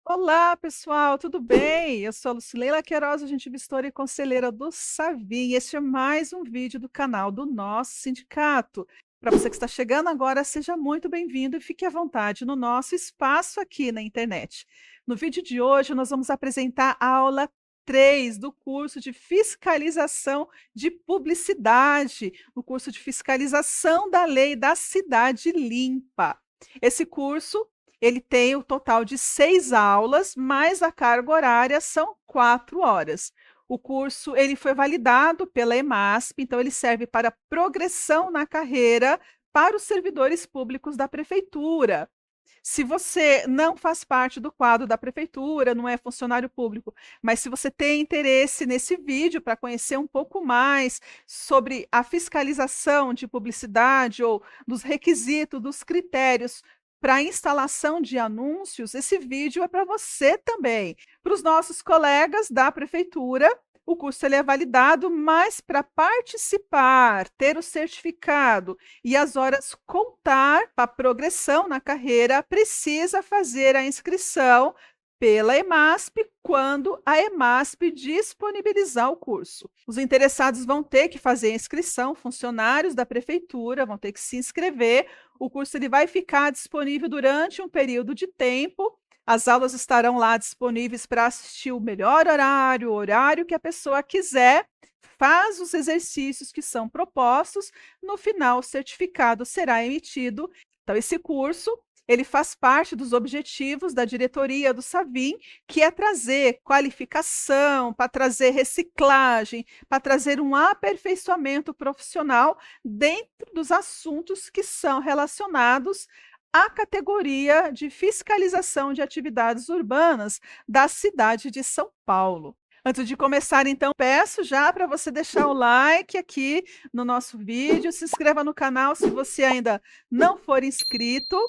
Olá, pessoal, tudo bem? Eu sou a Lucileila Queiroz, agente gestora e conselheira do Savim. E este é mais um vídeo do canal do nosso sindicato. Para você que está chegando agora, seja muito bem-vindo e fique à vontade no nosso espaço aqui na internet. No vídeo de hoje, nós vamos apresentar a aula 3 do curso de fiscalização de publicidade, no curso de fiscalização da lei da cidade limpa. Esse curso ele tem o total de 6 aulas, mais a carga horária são 4 horas. O curso ele foi validado pela EMASP, então ele serve para progressão na carreira para os servidores públicos da prefeitura. Se você não faz parte do quadro da prefeitura, não é funcionário público, mas se você tem interesse nesse vídeo para conhecer um pouco mais sobre a fiscalização de publicidade ou dos requisitos, dos critérios para a instalação de anúncios, esse vídeo é para você também. Para os nossos colegas da prefeitura, o curso ele é validado, mas para participar, ter o certificado e as horas contar para a progressão na carreira, precisa fazer a inscrição pela EMASP quando a EMASP disponibilizar o curso. Os interessados vão ter que fazer a inscrição, funcionários da prefeitura vão ter que se inscrever. O curso ele vai ficar disponível durante um período de tempo. As aulas estarão lá disponíveis para assistir o melhor horário, o horário que a pessoa quiser, faz os exercícios que são propostos, no final o certificado será emitido. Então, esse curso ele faz parte dos objetivos da diretoria do Savim, que é trazer qualificação, para trazer reciclagem, para trazer um aperfeiçoamento profissional dentro dos assuntos que são relacionados à categoria de fiscalização de atividades urbanas da cidade de São Paulo. Antes de começar, então, peço já para você deixar o like aqui no nosso vídeo, se inscreva no canal se você ainda não for inscrito,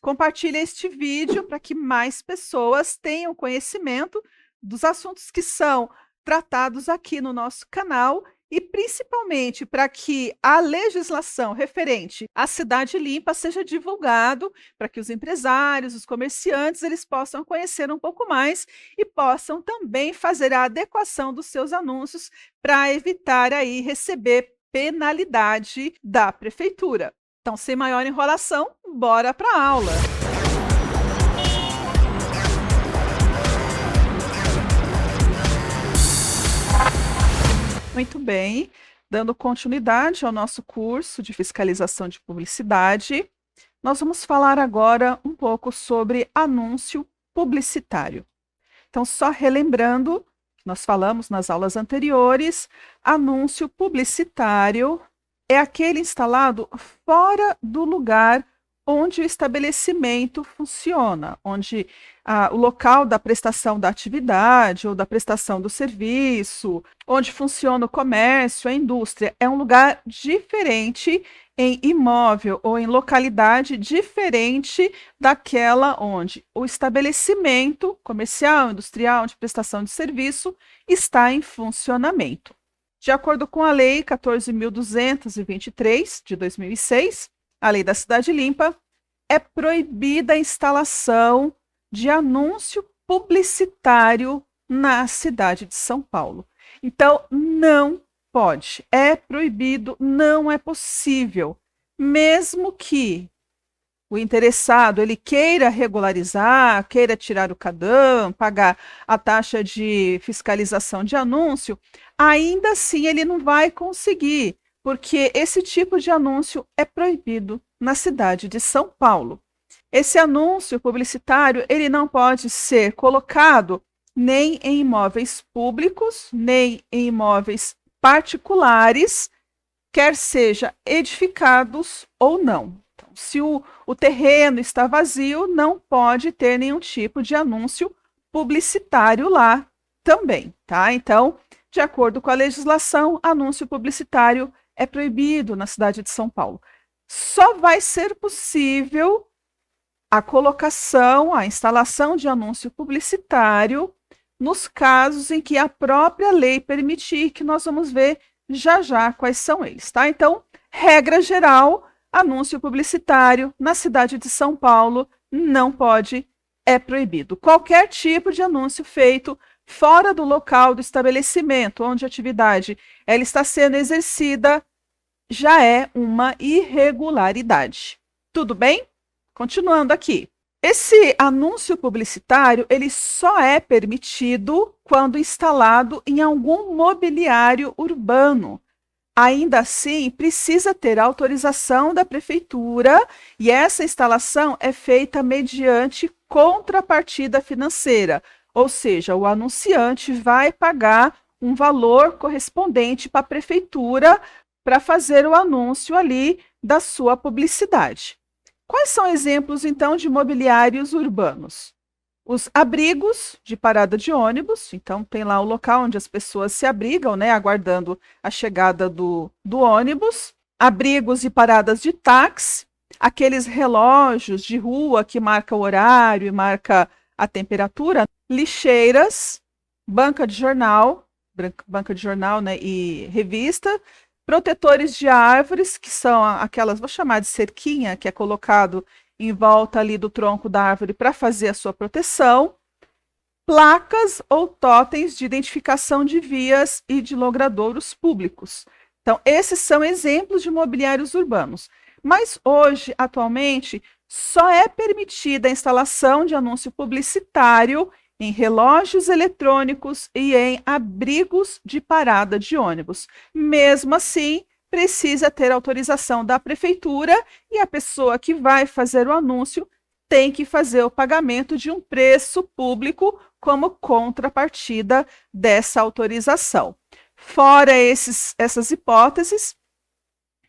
compartilhe este vídeo para que mais pessoas tenham conhecimento dos assuntos que são tratados aqui no nosso canal e principalmente para que a legislação referente à cidade limpa seja divulgado, para que os empresários, os comerciantes, eles possam conhecer um pouco mais e possam também fazer a adequação dos seus anúncios para evitar aí receber penalidade da prefeitura. Então, sem maior enrolação, bora para a aula. Muito bem, dando continuidade ao nosso curso de fiscalização de publicidade, nós vamos falar agora um pouco sobre anúncio publicitário. Então, só relembrando, nós falamos nas aulas anteriores, anúncio publicitário é aquele instalado fora do lugar onde o estabelecimento funciona, onde o local da prestação da atividade ou da prestação do serviço, onde funciona o comércio, a indústria, é um lugar diferente em imóvel ou em localidade diferente daquela onde o estabelecimento comercial, industrial, de prestação de serviço está em funcionamento. De acordo com a Lei 14.223, de 2006, a Lei da Cidade Limpa, é proibida a instalação de anúncio publicitário na cidade de São Paulo. Então, não pode, é proibido, não é possível, mesmo que o interessado ele queira regularizar, queira tirar o CADAM, pagar a taxa de fiscalização de anúncio, ainda assim ele não vai conseguir, porque esse tipo de anúncio é proibido na cidade de São Paulo. Esse anúncio publicitário ele não pode ser colocado nem em imóveis públicos, nem em imóveis particulares, quer seja edificados ou não. Então, se o terreno está vazio, não pode ter nenhum tipo de anúncio publicitário lá também, tá? Então, de acordo com a legislação, anúncio publicitário é proibido na cidade de São Paulo. Só vai ser possível a colocação, a instalação de anúncio publicitário nos casos em que a própria lei permitir, que nós vamos ver já já quais são eles, tá? Então, regra geral, anúncio publicitário na cidade de São Paulo não pode é proibido. Qualquer tipo de anúncio feito fora do local do estabelecimento onde a atividade ela está sendo exercida já é uma irregularidade. Tudo bem? Continuando aqui. Esse anúncio publicitário, ele só é permitido quando instalado em algum mobiliário urbano. Ainda assim, precisa ter autorização da prefeitura e essa instalação é feita mediante contrapartida financeira, ou seja, o anunciante vai pagar um valor correspondente para a prefeitura para fazer o anúncio ali da sua publicidade. Quais são exemplos, então, de mobiliários urbanos? Os abrigos de parada de ônibus, então tem lá o local onde as pessoas se abrigam, né, aguardando a chegada do ônibus. Abrigos e paradas de táxi, aqueles relógios de rua que marca o horário e marca a temperatura. Lixeiras, banca de jornal, né, e revista. Protetores de árvores, que são aquelas, vou chamar de cerquinha, que é colocado em volta ali do tronco da árvore para fazer a sua proteção. Placas ou totens de identificação de vias e de logradouros públicos. Então, esses são exemplos de mobiliários urbanos. Mas hoje, atualmente, só é permitida a instalação de anúncio publicitário em relógios eletrônicos e em abrigos de parada de ônibus. Mesmo assim, precisa ter autorização da prefeitura e a pessoa que vai fazer o anúncio tem que fazer o pagamento de um preço público como contrapartida dessa autorização. Fora essas hipóteses,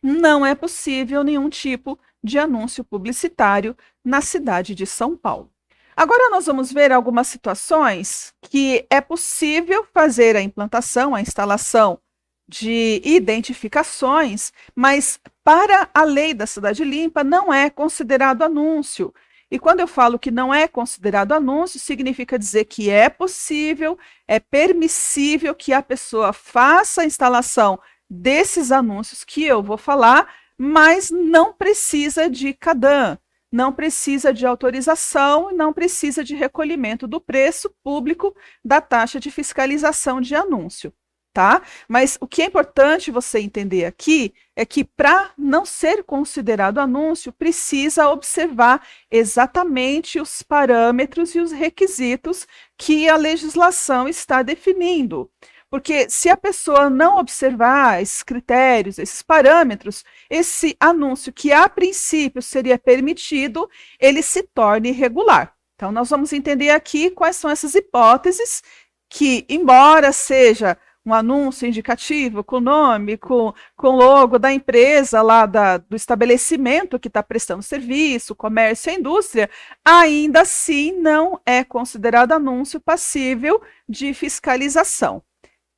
não é possível nenhum tipo de anúncio publicitário na cidade de São Paulo. Agora nós vamos ver algumas situações que é possível fazer a implantação, a instalação de identificações, mas para a lei da Cidade Limpa não é considerado anúncio. E quando eu falo que não é considerado anúncio, significa dizer que é possível, é permissível que a pessoa faça a instalação desses anúncios que eu vou falar, mas não precisa de CADAM, não precisa de autorização e não precisa de recolhimento do preço público da taxa de fiscalização de anúncio, tá? Mas o que é importante você entender aqui é que para não ser considerado anúncio, precisa observar exatamente os parâmetros e os requisitos que a legislação está definindo. Porque se a pessoa não observar esses critérios, esses parâmetros, esse anúncio que a princípio seria permitido, ele se torna irregular. Então, nós vamos entender aqui quais são essas hipóteses que, embora seja um anúncio indicativo com nome, com logo da empresa lá do estabelecimento que está prestando serviço, comércio e indústria, ainda assim não é considerado anúncio passível de fiscalização.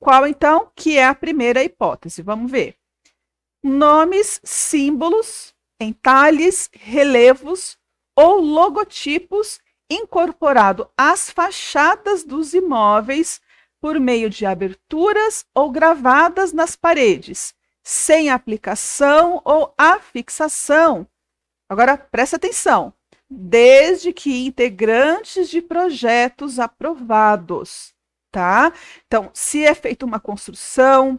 Qual, então, que é a primeira hipótese? Vamos ver. Nomes, símbolos, entalhes, relevos ou logotipos incorporado às fachadas dos imóveis por meio de aberturas ou gravadas nas paredes, sem aplicação ou afixação. Agora, presta atenção. Desde que integrantes de projetos aprovados. Tá? Então, se é feita uma construção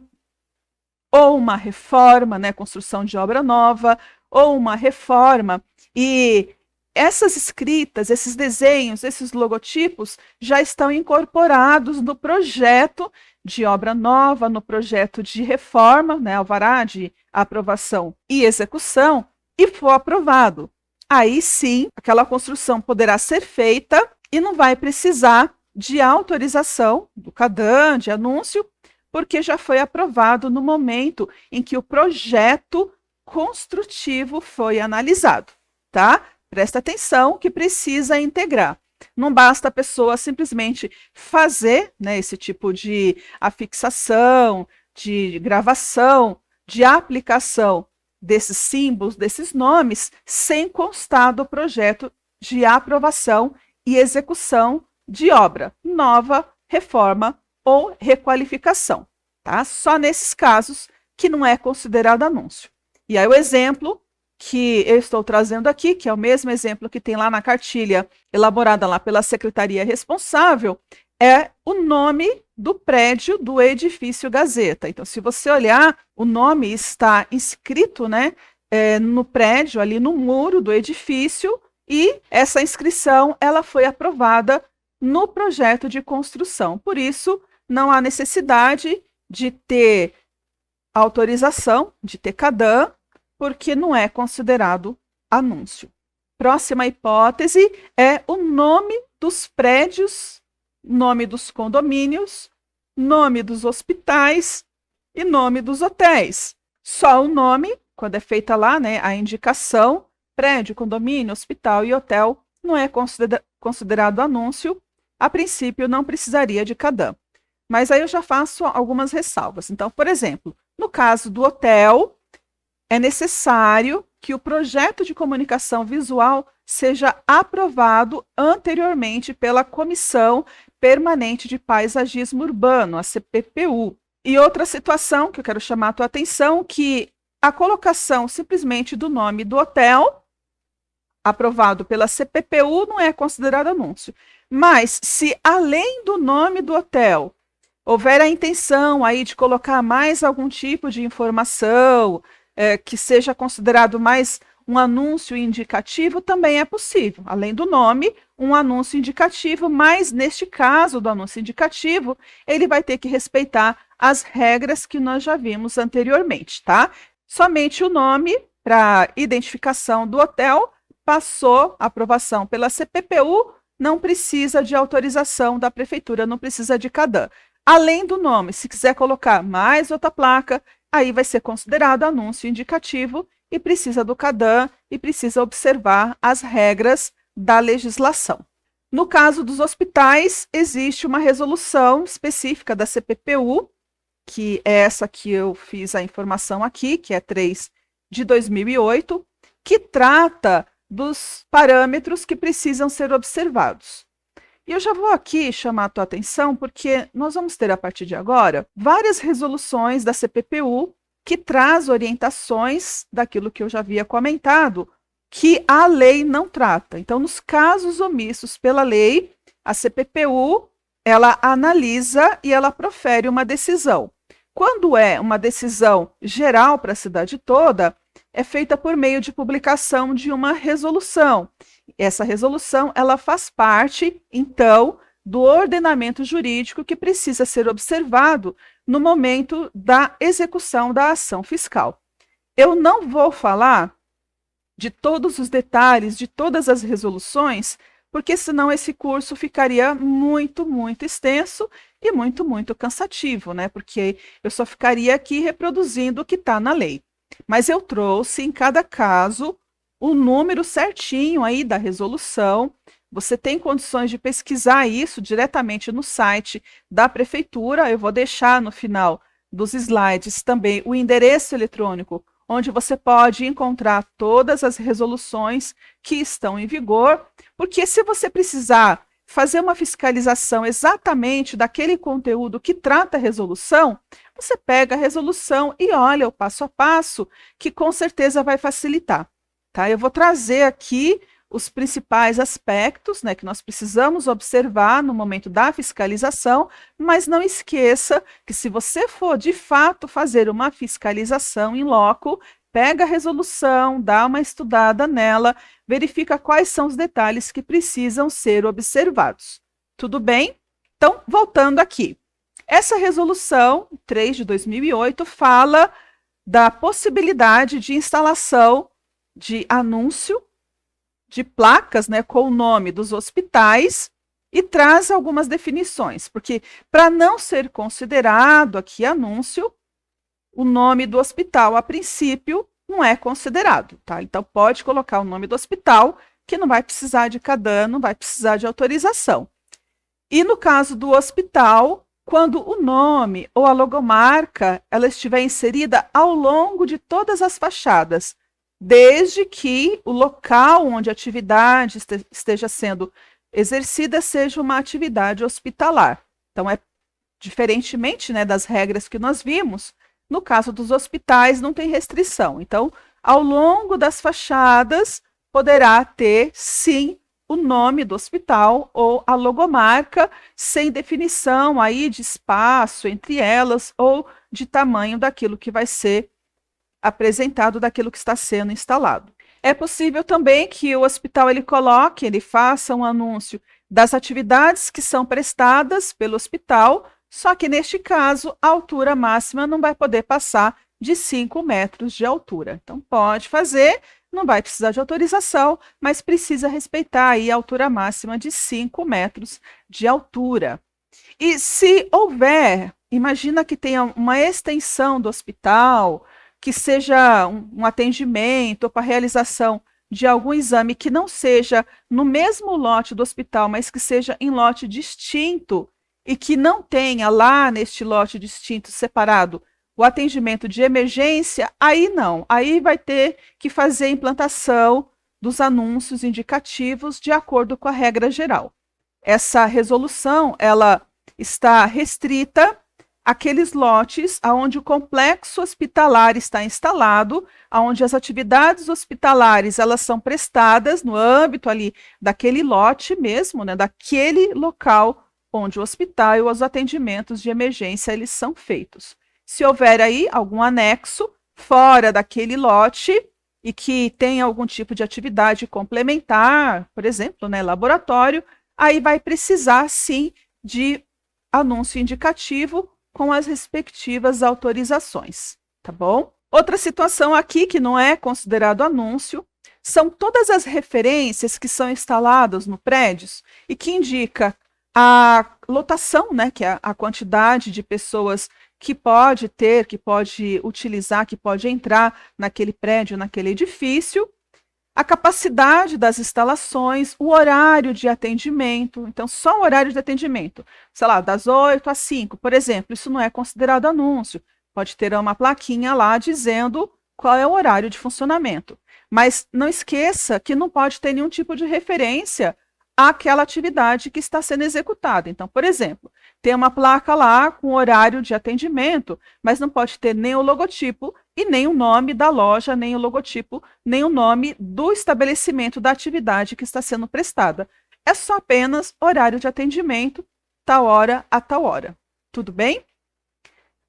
ou uma reforma, né, construção de obra nova ou uma reforma, e essas escritas, esses desenhos, esses logotipos já estão incorporados no projeto de obra nova, no projeto de reforma, né, alvará de aprovação e execução, e for aprovado. Aí sim, aquela construção poderá ser feita e não vai precisar de autorização do CADAM, de anúncio, porque já foi aprovado no momento em que o projeto construtivo foi analisado, tá? Presta atenção que precisa integrar. Não basta a pessoa simplesmente fazer, né, esse tipo de afixação, de gravação, de aplicação desses símbolos, desses nomes, sem constar do projeto de aprovação e execução de obra nova, reforma ou requalificação, tá? Só nesses casos que não é considerado anúncio. E aí o exemplo que eu estou trazendo aqui, que é o mesmo exemplo que tem lá na cartilha elaborada lá pela secretaria responsável, é o nome do prédio do edifício Gazeta. Então, se você olhar, o nome está inscrito, né, no prédio, ali no muro do edifício, e essa inscrição ela foi aprovada no projeto de construção. Por isso, não há necessidade de ter autorização, de ter CADAM, porque não é considerado anúncio. Próxima hipótese é o nome dos prédios, nome dos condomínios, nome dos hospitais e nome dos hotéis. Só o nome, quando é feita lá, né, a indicação, prédio, condomínio, hospital e hotel, não é considerado anúncio. A princípio, não precisaria de CADAM. Mas aí eu já faço algumas ressalvas. Então, por exemplo, no caso do hotel, é necessário que o projeto de comunicação visual seja aprovado anteriormente pela Comissão Permanente de Paisagismo Urbano, a CPPU. E outra situação que eu quero chamar a tua atenção, que a colocação simplesmente do nome do hotel, aprovado pela CPPU, não é considerado anúncio. Mas se além do nome do hotel houver a intenção aí de colocar mais algum tipo de informação, que seja considerado mais um anúncio indicativo, também é possível. Além do nome, um anúncio indicativo, mas neste caso do anúncio indicativo, ele vai ter que respeitar as regras que nós já vimos anteriormente, tá? Somente o nome para identificação do hotel passou a aprovação pela CPPU, não precisa de autorização da prefeitura, não precisa de CADAM. Além do nome, se quiser colocar mais outra placa, aí vai ser considerado anúncio indicativo e precisa do CADAM e precisa observar as regras da legislação. No caso dos hospitais, existe uma resolução específica da CPPU, que é essa que eu fiz a informação aqui, que é 3 de 2008, que trata dos parâmetros que precisam ser observados. E eu já vou aqui chamar a tua atenção, porque nós vamos ter, a partir de agora, várias resoluções da CPPU que traz orientações daquilo que eu já havia comentado, que a lei não trata. Então, nos casos omissos pela lei, a CPPU, ela analisa e ela profere uma decisão. Quando é uma decisão geral para a cidade toda, é feita por meio de publicação de uma resolução. Essa resolução, ela faz parte, então, do ordenamento jurídico que precisa ser observado no momento da execução da ação fiscal. Eu não vou falar de todos os detalhes, de todas as resoluções, porque senão esse curso ficaria muito, muito extenso e muito, muito cansativo, né? Porque eu só ficaria aqui reproduzindo o que está na lei. Mas eu trouxe em cada caso o número certinho aí da resolução. Você tem condições de pesquisar isso diretamente no site da prefeitura. Eu vou deixar no final dos slides também o endereço eletrônico, onde você pode encontrar todas as resoluções que estão em vigor, porque se você precisar fazer uma fiscalização exatamente daquele conteúdo que trata a resolução, você pega a resolução e olha o passo a passo, que com certeza vai facilitar. Tá? Eu vou trazer aqui os principais aspectos, né, que nós precisamos observar no momento da fiscalização, mas não esqueça que se você for de fato fazer uma fiscalização em loco, pega a resolução, dá uma estudada nela, verifica quais são os detalhes que precisam ser observados. Tudo bem? Então, voltando aqui. Essa resolução, 3 de 2008, fala da possibilidade de instalação de anúncio de placas, né, com o nome dos hospitais e traz algumas definições, porque para não ser considerado aqui anúncio, o nome do hospital, a princípio, não é considerado, tá? Então, pode colocar o nome do hospital, que não vai precisar de CADAM, não vai precisar de autorização. E no caso do hospital, quando o nome ou a logomarca ela estiver inserida ao longo de todas as fachadas, desde que o local onde a atividade esteja sendo exercida seja uma atividade hospitalar. Então, diferentemente, né, das regras que nós vimos, no caso dos hospitais não tem restrição. Então, ao longo das fachadas poderá ter, sim, o nome do hospital ou a logomarca, sem definição aí de espaço entre elas ou de tamanho daquilo que vai ser apresentado, daquilo que está sendo instalado. É possível também que o hospital ele faça um anúncio das atividades que são prestadas pelo hospital, só que neste caso a altura máxima não vai poder passar de 5 metros de altura. Então pode fazer, não vai precisar de autorização, mas precisa respeitar aí a altura máxima de 5 metros de altura. E se houver, imagina que tenha uma extensão do hospital, que seja um atendimento para realização de algum exame que não seja no mesmo lote do hospital, mas que seja em lote distinto e que não tenha lá neste lote distinto separado o atendimento de emergência, aí não, aí vai ter que fazer a implantação dos anúncios indicativos de acordo com a regra geral. Essa resolução, ela está restrita àqueles lotes onde o complexo hospitalar está instalado, onde as atividades hospitalares elas são prestadas no âmbito ali daquele lote mesmo, né, daquele local onde o hospital e os atendimentos de emergência eles são feitos. Se houver aí algum anexo fora daquele lote e que tenha algum tipo de atividade complementar, por exemplo, né, laboratório, aí vai precisar sim de anúncio indicativo com as respectivas autorizações, tá bom? Outra situação aqui que não é considerado anúncio são todas as referências que são instaladas no prédio e que indica a lotação, né, que é a quantidade de pessoas que pode ter, que pode utilizar, que pode entrar naquele prédio, naquele edifício, a capacidade das instalações, o horário de atendimento. Então, só o horário de atendimento, sei lá, das 8 às 5, por exemplo, isso não é considerado anúncio. Pode ter uma plaquinha lá dizendo qual é o horário de funcionamento. Mas não esqueça que não pode ter nenhum tipo de referência àquela atividade que está sendo executada. Então, por exemplo, tem uma placa lá com horário de atendimento, mas não pode ter nem o logotipo e nem o nome da loja, nem o logotipo, nem o nome do estabelecimento da atividade que está sendo prestada. É só apenas horário de atendimento, tal hora a tal hora. Tudo bem?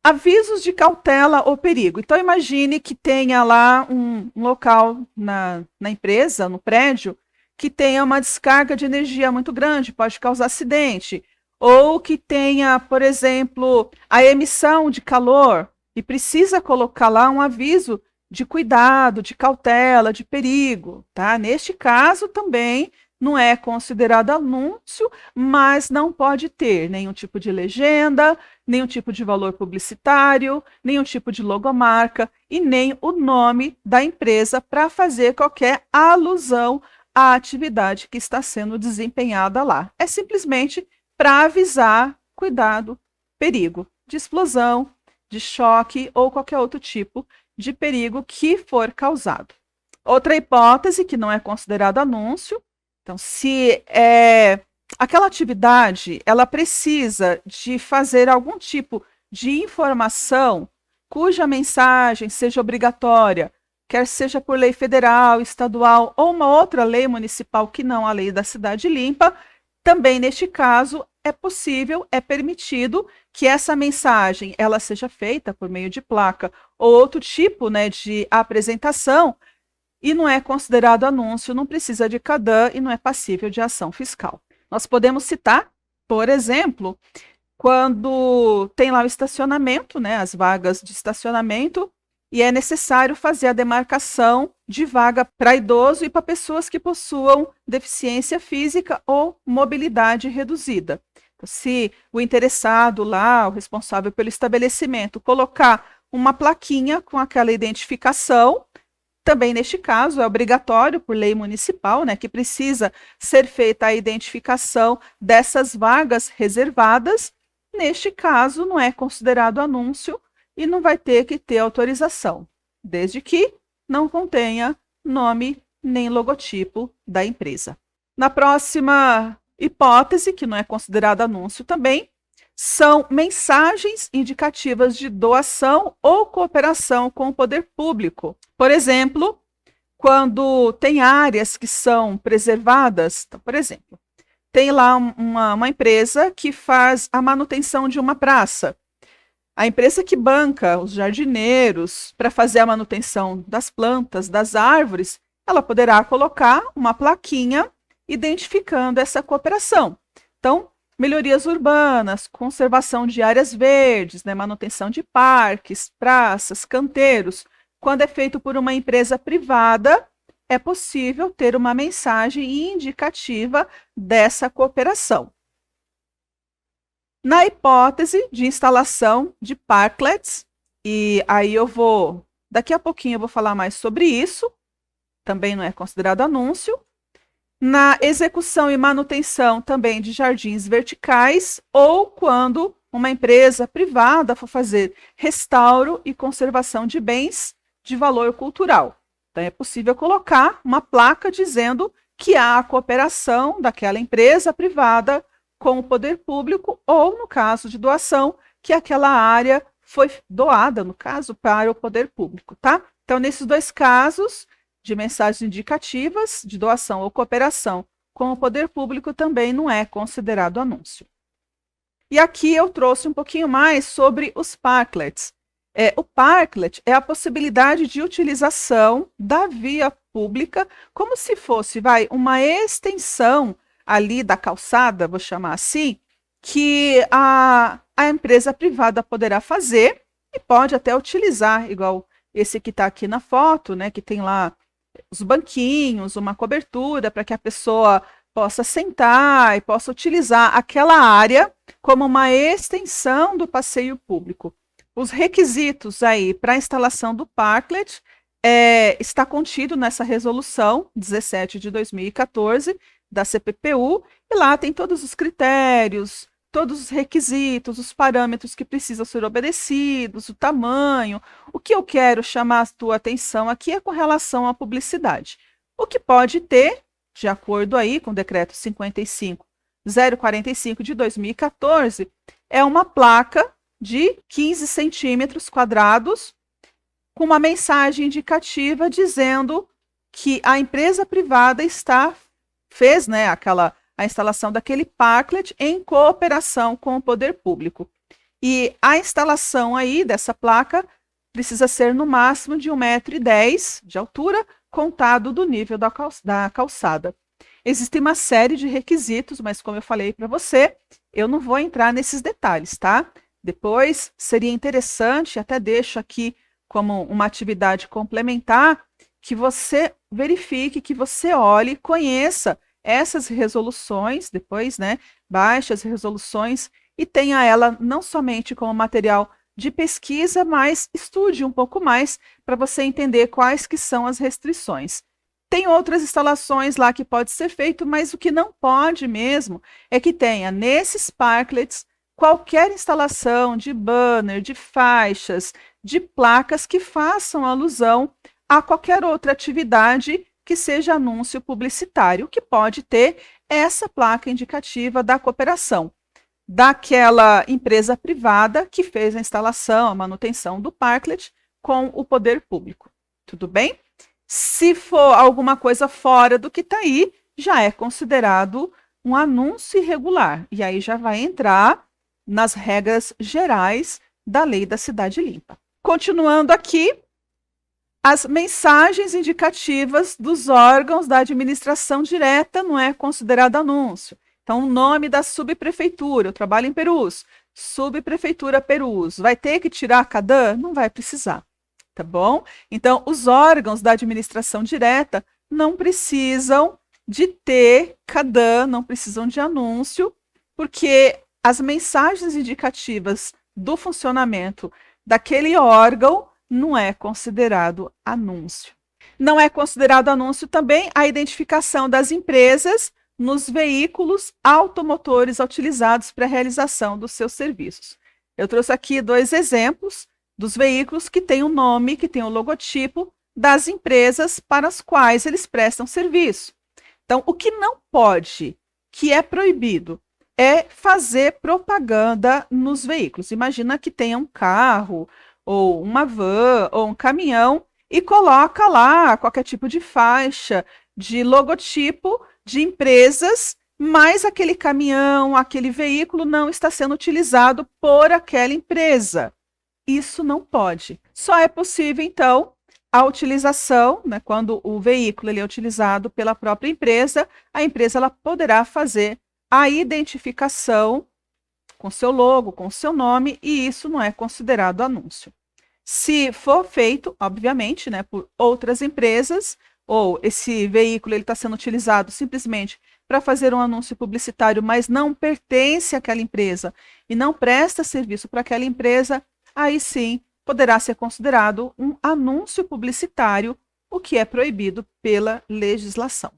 Avisos de cautela ou perigo. Então, imagine que tenha lá um local na empresa, no prédio, que tenha uma descarga de energia muito grande, pode causar acidente. Ou que tenha, por exemplo, a emissão de calor e precisa colocar lá um aviso de cuidado, de cautela, de perigo, tá? Neste caso também não é considerado anúncio, mas não pode ter nenhum tipo de legenda, nenhum tipo de valor publicitário, nenhum tipo de logomarca e nem o nome da empresa para fazer qualquer alusão à atividade que está sendo desempenhada lá. É simplesmente para avisar, cuidado, perigo de explosão, de choque ou qualquer outro tipo de perigo que for causado. Outra hipótese que não é considerado anúncio, então se aquela atividade ela precisa de fazer algum tipo de informação cuja mensagem seja obrigatória, quer seja por lei federal, estadual ou uma outra lei municipal que não a lei da cidade limpa, também neste caso é possível, é permitido que essa mensagem ela seja feita por meio de placa ou outro tipo, né, de apresentação e não é considerado anúncio, não precisa de CADAM e não é passível de ação fiscal. Nós podemos citar, por exemplo, quando tem lá o estacionamento, né, as vagas de estacionamento, e é necessário fazer a demarcação de vaga para idoso e para pessoas que possuam deficiência física ou mobilidade reduzida. Então, se o interessado lá, o responsável pelo estabelecimento, colocar uma plaquinha com aquela identificação, também neste caso é obrigatório por lei municipal, né, que precisa ser feita a identificação dessas vagas reservadas. Neste caso, não é considerado anúncio e não vai ter que ter autorização, desde que não contenha nome nem logotipo da empresa. Na próxima hipótese, que não é considerado anúncio também, são mensagens indicativas de doação ou cooperação com o poder público. Por exemplo, quando tem áreas que são preservadas, então, por exemplo, tem lá uma empresa que faz a manutenção de uma praça. A empresa que banca os jardineiros para fazer a manutenção das plantas, das árvores, ela poderá colocar uma plaquinha identificando essa cooperação. Então, melhorias urbanas, conservação de áreas verdes, né, manutenção de parques, praças, canteiros. Quando é feito por uma empresa privada, é possível ter uma mensagem indicativa dessa cooperação. Na hipótese de instalação de parklets, e aí daqui a pouquinho eu vou falar mais sobre isso, também não é considerado anúncio. Na execução e manutenção também de jardins verticais, ou quando uma empresa privada for fazer restauro e conservação de bens de valor cultural. Então, é possível colocar uma placa dizendo que há a cooperação daquela empresa privada com o poder público, ou, no caso de doação, que aquela área foi doada, no caso, para o poder público, tá? Então, nesses dois casos, de mensagens indicativas de doação ou cooperação com o poder público, também não é considerado anúncio. E aqui eu trouxe um pouquinho mais sobre os parklets. O parklet é a possibilidade de utilização da via pública como se fosse, uma extensão ali da calçada, vou chamar assim, que a empresa privada poderá fazer e pode até utilizar, igual esse que está aqui na foto, né, que tem lá os banquinhos, uma cobertura para que a pessoa possa sentar e possa utilizar aquela área como uma extensão do passeio público. Os requisitos aí para a instalação do parklet está contido nessa resolução 17 de 2014 da CPPU, e lá tem todos os critérios, todos os requisitos, os parâmetros que precisam ser obedecidos, o tamanho. O que eu quero chamar a tua atenção aqui é com relação à publicidade. O que pode ter, de acordo aí com o decreto 55.045 de 2014, é uma placa de 15 centímetros quadrados com uma mensagem indicativa dizendo que a empresa privada fez, né, a instalação daquele parklet em cooperação com o poder público. E a instalação aí dessa placa precisa ser no máximo de 1,10 m de altura, contado do nível da calçada. Existe uma série de requisitos, mas como eu falei para você, eu não vou entrar nesses detalhes, tá? Depois seria interessante, até deixo aqui como uma atividade complementar, que você verifique, que você olhe, conheça essas resoluções, depois, né, baixe as resoluções e tenha ela não somente como material de pesquisa, mas estude um pouco mais para você entender quais que são as restrições. Tem outras instalações lá que pode ser feito, mas o que não pode mesmo é que tenha nesses parklets qualquer instalação de banner, de faixas, de placas que façam alusão a qualquer outra atividade que seja anúncio publicitário. O que pode ter é essa placa indicativa da cooperação daquela empresa privada que fez a instalação, a manutenção do parklet com o poder público. Tudo bem? Se for alguma coisa fora do que está aí, já é considerado um anúncio irregular. E aí já vai entrar nas regras gerais da Lei da Cidade Limpa. Continuando aqui, as mensagens indicativas dos órgãos da administração direta não é considerado anúncio. Então, o nome da subprefeitura, eu trabalho em Perus, subprefeitura Perus, vai ter que tirar a CADAM? Não vai precisar, tá bom? Então, os órgãos da administração direta não precisam de ter CADAM, não precisam de anúncio, porque as mensagens indicativas do funcionamento daquele órgão não é considerado anúncio. Não é considerado anúncio também a identificação das empresas nos veículos automotores utilizados para a realização dos seus serviços. Eu trouxe aqui 2 exemplos dos veículos que têm o nome, que têm o logotipo das empresas para as quais eles prestam serviço. Então, o que não pode, que é proibido, é fazer propaganda nos veículos. Imagina que tenha um carro, ou uma van, ou um caminhão, e coloca lá qualquer tipo de faixa, de logotipo de empresas, mas aquele caminhão, aquele veículo não está sendo utilizado por aquela empresa. Isso não pode. Só é possível, então, a utilização, né, quando o veículo ele é utilizado pela própria empresa, a empresa ela poderá fazer a identificação com seu logo, com seu nome, e isso não é considerado anúncio. Se for feito, obviamente, né, por outras empresas, ou esse veículo está sendo utilizado simplesmente para fazer um anúncio publicitário, mas não pertence àquela empresa e não presta serviço para aquela empresa, aí sim poderá ser considerado um anúncio publicitário, o que é proibido pela legislação.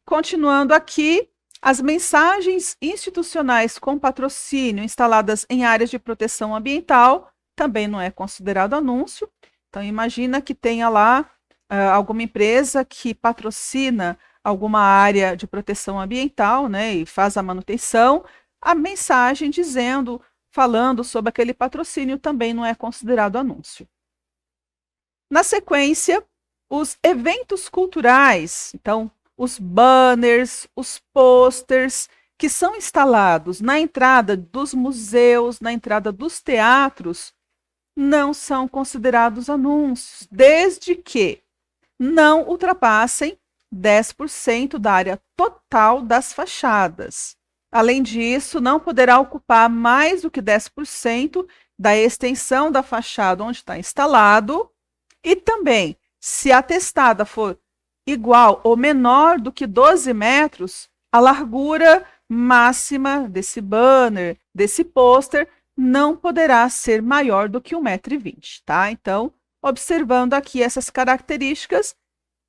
Continuando aqui, as mensagens institucionais com patrocínio instaladas em áreas de proteção ambiental também não é considerado anúncio. Então, imagina que tenha lá alguma empresa que patrocina alguma área de proteção ambiental, né, e faz a manutenção. A mensagem falando sobre aquele patrocínio também não é considerado anúncio. Na sequência, os eventos culturais, então, os banners, os posters que são instalados na entrada dos museus, na entrada dos teatros, não são considerados anúncios, desde que não ultrapassem 10% da área total das fachadas. Além disso, não poderá ocupar mais do que 10% da extensão da fachada onde está instalado, e também, se a testada for igual ou menor do que 12 metros, a largura máxima desse banner, desse pôster, não poderá ser maior do que 1,20 m, tá? Então, observando aqui essas características,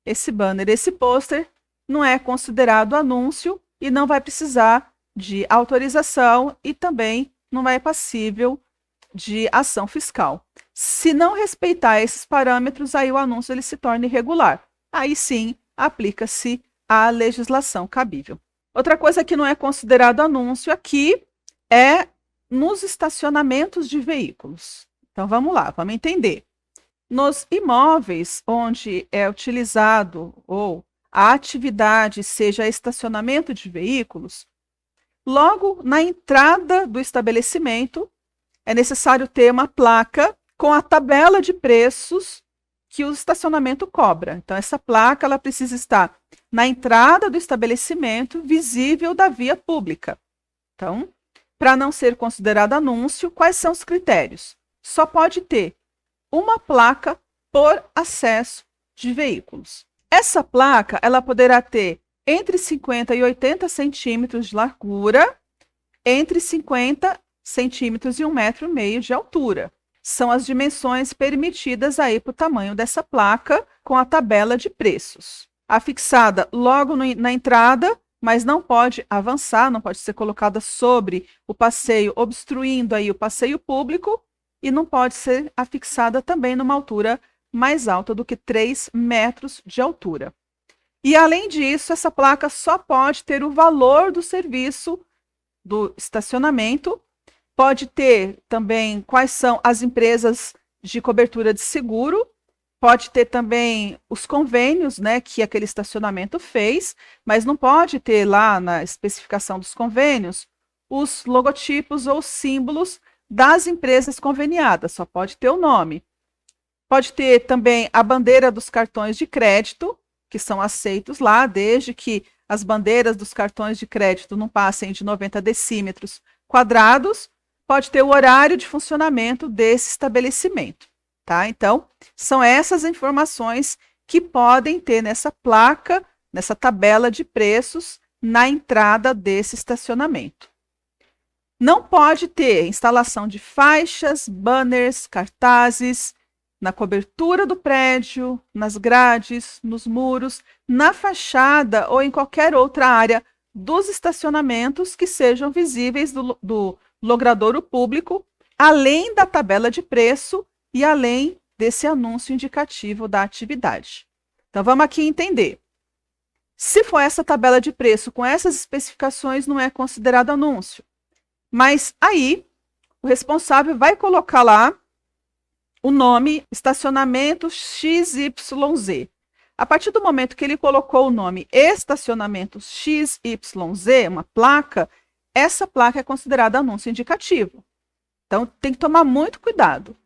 esse banner, esse pôster, não é considerado anúncio e não vai precisar de autorização e também não é passível de ação fiscal. Se não respeitar esses parâmetros, aí o anúncio ele se torna irregular. Aí sim, aplica-se a legislação cabível. Outra coisa que não é considerado anúncio aqui é nos estacionamentos de veículos. Então vamos lá, vamos entender. Nos imóveis onde é utilizado ou a atividade seja estacionamento de veículos, logo na entrada do estabelecimento é necessário ter uma placa com a tabela de preços que o estacionamento cobra. Então essa placa ela precisa estar na entrada do estabelecimento, visível da via pública. Então, para não ser considerado anúncio, quais são os critérios? Só pode ter uma placa por acesso de veículos. Essa placa ela poderá ter entre 50 e 80 centímetros de largura, entre 50 centímetros e 1,5 m de altura. São as dimensões permitidas aí para o tamanho dessa placa com a tabela de preços. Afixada logo na entrada, mas não pode avançar, não pode ser colocada sobre o passeio, obstruindo aí o passeio público, e não pode ser afixada também numa altura mais alta do que 3 metros de altura. E além disso, essa placa só pode ter o valor do serviço do estacionamento, pode ter também quais são as empresas de cobertura de seguro, pode ter também os convênios, né, que aquele estacionamento fez, mas não pode ter lá na especificação dos convênios os logotipos ou símbolos das empresas conveniadas, só pode ter o nome. Pode ter também a bandeira dos cartões de crédito, que são aceitos lá, desde que as bandeiras dos cartões de crédito não passem de 90 decímetros quadrados. Pode ter o horário de funcionamento desse estabelecimento, tá? Então, são essas informações que podem ter nessa placa, nessa tabela de preços, na entrada desse estacionamento. Não pode ter instalação de faixas, banners, cartazes na cobertura do prédio, nas grades, nos muros, na fachada ou em qualquer outra área dos estacionamentos que sejam visíveis do logradouro público, além da tabela de preço e além desse anúncio indicativo da atividade. Então vamos aqui entender. Se for essa tabela de preço com essas especificações, não é considerado anúncio. Mas aí o responsável vai colocar lá o nome estacionamento XYZ. A partir do momento que ele colocou o nome estacionamento XYZ, uma placa, essa placa é considerada anúncio indicativo. Então tem que tomar muito cuidado.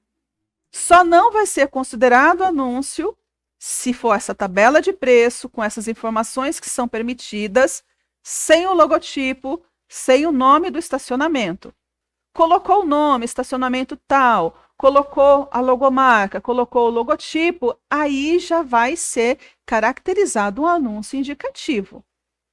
Só não vai ser considerado anúncio se for essa tabela de preço com essas informações que são permitidas, sem o logotipo, sem o nome do estacionamento. Colocou o nome, estacionamento tal, colocou a logomarca, colocou o logotipo, aí já vai ser caracterizado um anúncio indicativo,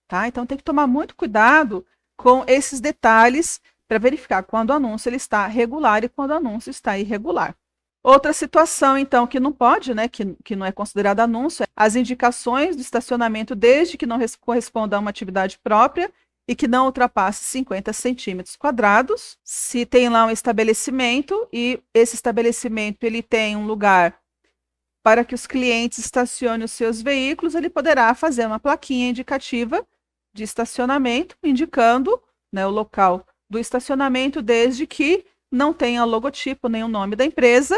tá? Então tem que tomar muito cuidado com esses detalhes para verificar quando o anúncio ele está regular e quando o anúncio está irregular. Outra situação, então, que não pode, né, que não é considerado anúncio, é as indicações do estacionamento desde que não corresponda a uma atividade própria e que não ultrapasse 50 centímetros quadrados. Se tem lá um estabelecimento e esse estabelecimento ele tem um lugar para que os clientes estacionem os seus veículos, ele poderá fazer uma plaquinha indicativa de estacionamento, indicando, né, o local do estacionamento, desde que não tenha logotipo nem o nome da empresa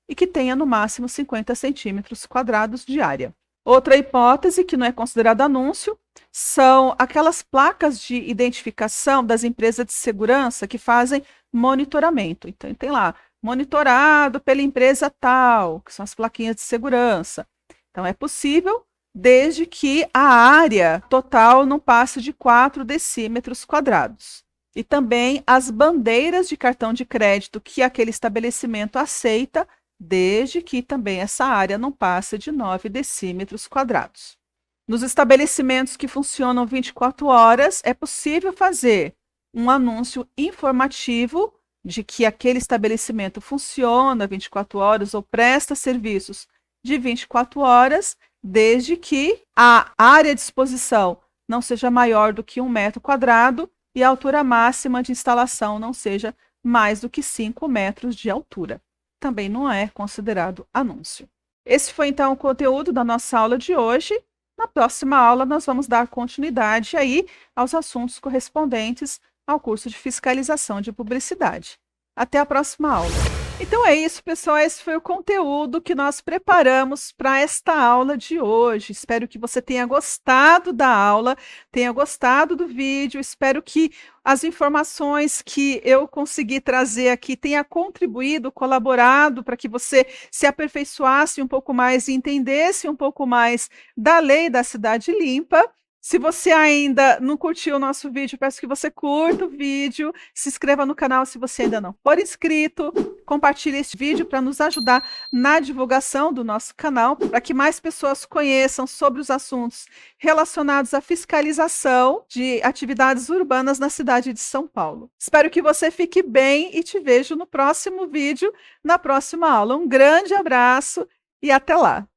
e que tenha no máximo 50 centímetros quadrados de área. Outra hipótese que não é considerado anúncio são aquelas placas de identificação das empresas de segurança que fazem monitoramento. Então, tem lá, monitorado pela empresa tal, que são as plaquinhas de segurança. Então, é possível desde que a área total não passe de 4 decímetros quadrados. E também as bandeiras de cartão de crédito que aquele estabelecimento aceita, desde que também essa área não passe de 9 decímetros quadrados. Nos estabelecimentos que funcionam 24 horas, é possível fazer um anúncio informativo de que aquele estabelecimento funciona 24 horas ou presta serviços de 24 horas, desde que a área de exposição não seja maior do que 1 metro quadrado e a altura máxima de instalação não seja mais do que 5 metros de altura. Também não é considerado anúncio. Esse foi então o conteúdo da nossa aula de hoje. Na próxima aula nós vamos dar continuidade aí aos assuntos correspondentes ao curso de fiscalização de publicidade. Até a próxima aula. Então é isso, pessoal. Esse foi o conteúdo que nós preparamos para esta aula de hoje. Espero que você tenha gostado da aula, tenha gostado do vídeo. Espero que as informações que eu consegui trazer aqui tenha contribuído, colaborado para que você se aperfeiçoasse um pouco mais e entendesse um pouco mais da lei da cidade limpa. Se você ainda não curtiu o nosso vídeo, peço que você curta o vídeo, se inscreva no canal se você ainda não for inscrito, compartilhe este vídeo para nos ajudar na divulgação do nosso canal, para que mais pessoas conheçam sobre os assuntos relacionados à fiscalização de atividades urbanas na cidade de São Paulo. Espero que você fique bem e te vejo no próximo vídeo, na próxima aula. Um grande abraço e até lá!